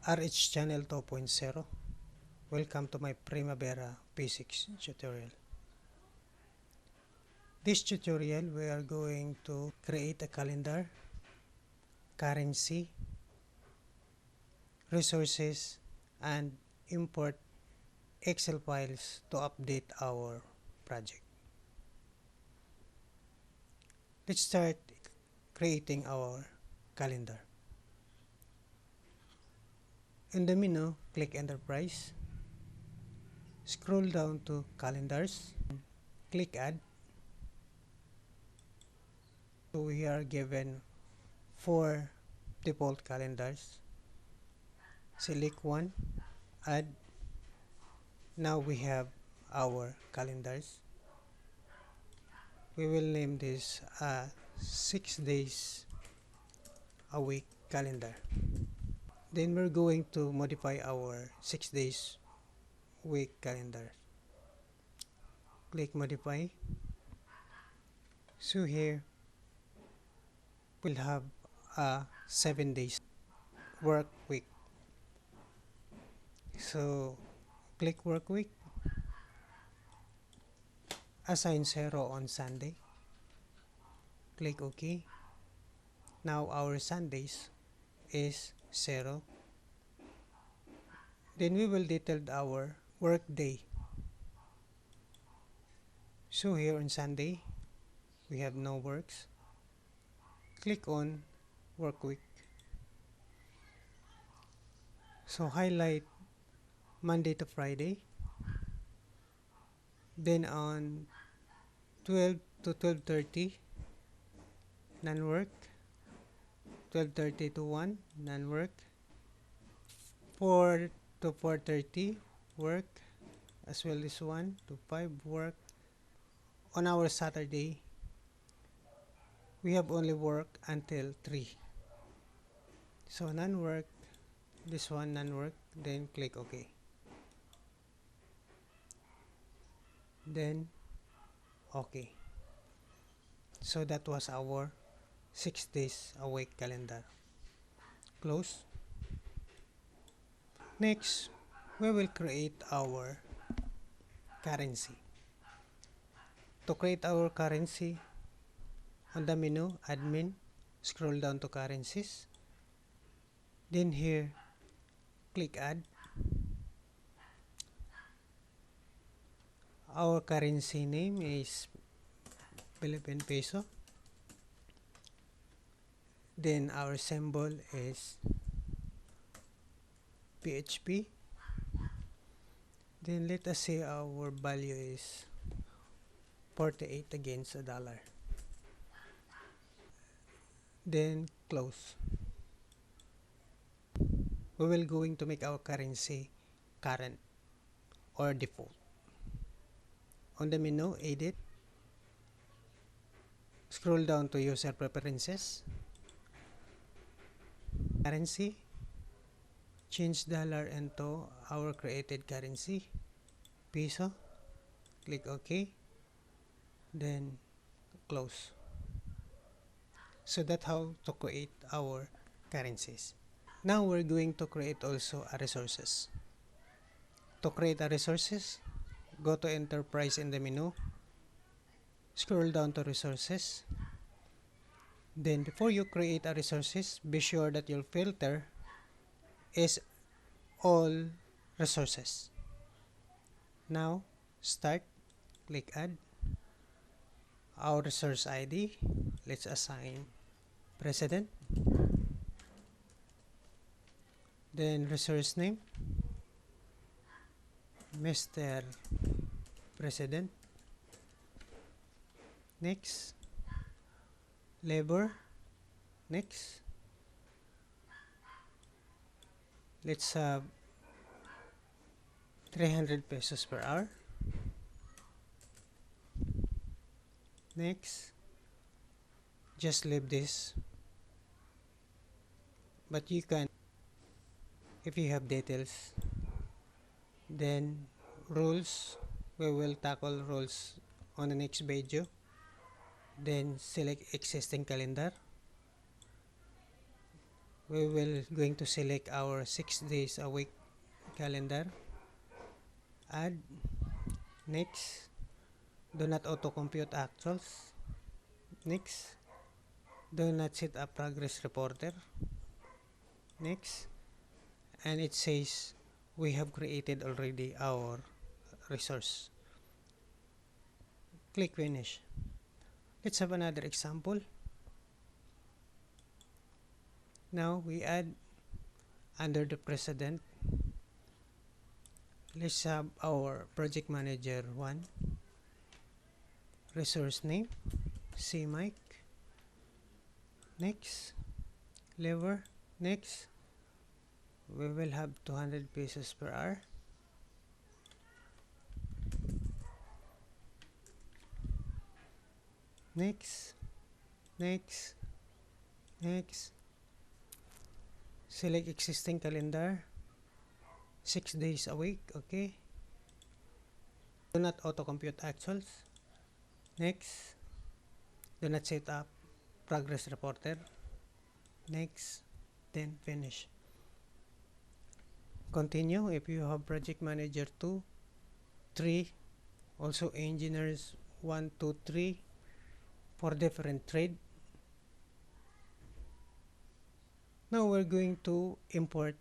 RH Channel 2.0. Welcome to my Primavera Physics tutorial. This tutorial we are going to create a calendar, currency, resources, and import Excel files to update our project. Let's start creating our calendar. In the menu, click Enterprise. Scroll down to Calendars. Click Add. So we are given 4 default calendars. Select one, add. Now we have our calendars. We will name this 6 days a week calendar. Then we're going to modify our 6 days week calendar. Click modify. So here we'll have a 7 days work week. So click work week. Assign 0 on Sunday. Click OK. Now our Sundays is 0. Then we will detail our work day. So here on Sunday, we have no works. Click on work week. So highlight Monday to Friday. Then on 12 to 12:30, non-work. 12:30 to 1, non-work. 4 to 4:30, work. As well as 1 to 5, work. On our Saturday, we have only work until 3. So non-work, this one non-work, then click OK. Then OK. So that was our 6 days a week calendar. Close. Next, we will create our currency. To create our currency, on the menu, admin, scroll down to currencies. Then here, click add. Our currency name is Philippine peso. Then our symbol is PHP. Then let us say our value is 48 against a dollar. Then close. We will going to make our currency current or default. On the menu, edit. Scroll down to user preferences. Currency. Change dollar into our created currency, peso. Click OK. Then close. So that's how to create our currencies. Now we're going to create also a resources. To create a resources, go to Enterprise in the menu. Scroll down to resources. Then before you create a resources, be sure that your filter is all resources. Now start, click add. Our resource ID, let's assign president. Then resource name, Mr. President. Next, labor. Next, let's have 300 pesos per hour. Next, just leave this, but you can if you have details. Then rules, we will tackle rules on the next video. Then select existing calendar. we will going to select our 6 days a week calendar, add, next, do not auto compute actuals, next, do not set up progress reporter, next, and it says we have created already our resource. Click finish. Let's have another example. Now we add under the precedent, let's have our project manager 1, resource name, CMic, next, lever, next, we will have 200 pesos per hour, next, next, next, select existing calendar, 6 days a week, okay, do not auto compute actuals, next, do not set up progress reporter, next, then finish. Continue if you have project manager 2, 3, also engineers 1, 2, 3 for different trade. Now we're going to import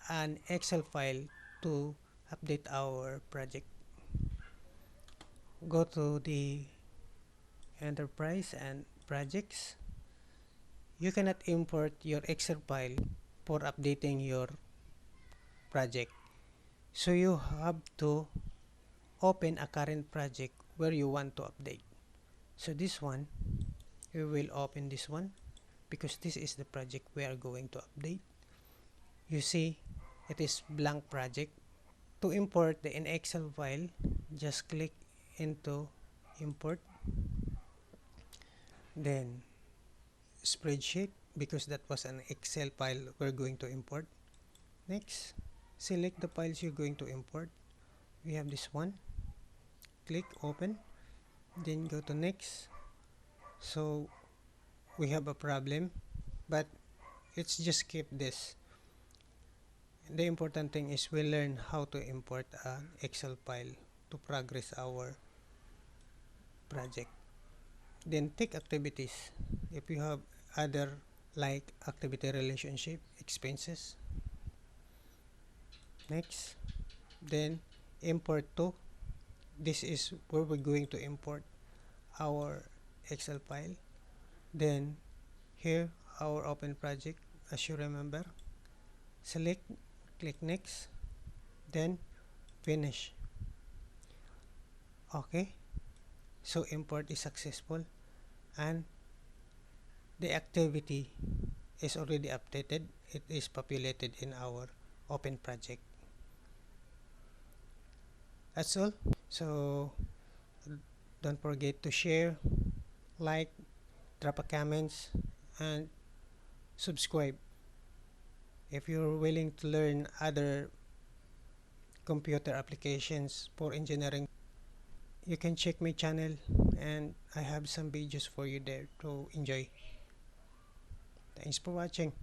an Excel file to update our project. Go to the enterprise and projects. You cannot import your Excel file for updating your project, so you have to open a current project where you want to update. So this one, we will open this one because this is the project we are going to update. You see it is blank project. To import the Excel file, just click into import, then spreadsheet, because that was an Excel file we're going to import. Next, select the files you're going to import. We have this one, click open, then go to next. So we have a problem, but let's just keep this. The important thing is we learn how to import an Excel file to progress our project. Then take activities. If you have other like activity relationship, expenses, next, then import to. This is where we're going to import our Excel file. Then here our open project, as you remember, select, click next, then finish. Okay, so import is successful and the activity is already updated. It is populated in our open project. That's all. So don't forget to share, like, drop a comments, and subscribe. If you're willing to learn other computer applications for engineering, you can check my channel and I have some videos for you there to enjoy. Thanks for watching.